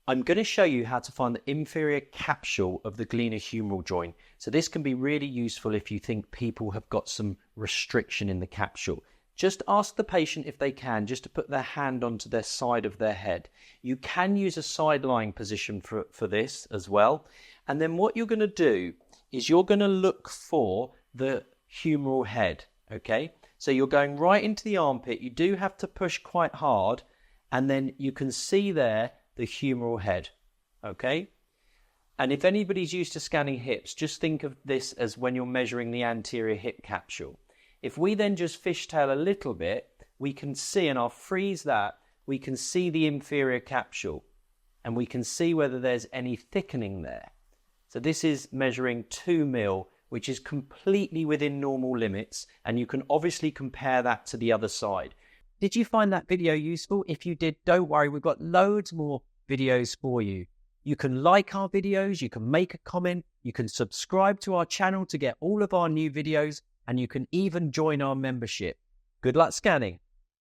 I'm going to show you how to find the inferior capsule of the glenohumeral joint. So this can be really useful if you think people have got some restriction in the capsule. Just ask the patient if they can, just to put their hand onto their side of their head. You can use a side lying position for this as well. And then what you're going to do is you're going to look for the humeral head, okay? So you're going right into the armpit. You do have to push quite hard, and then you can see there the humeral head, okay? And if anybody's used to scanning hips, just think of this as when you're measuring the anterior hip capsule. If we then just fishtail a little bit, we can see, and I'll freeze that, we can see the inferior capsule, and we can see whether there's any thickening there. So this is measuring 2 mil, which is completely within normal limits, and you can obviously compare that to the other side. Did you find that video useful? If you did, don't worry, we've got loads more videos for you. You can like our videos, you can make a comment, you can subscribe to our channel to get all of our new videos, and you can even join our membership. Good luck scanning.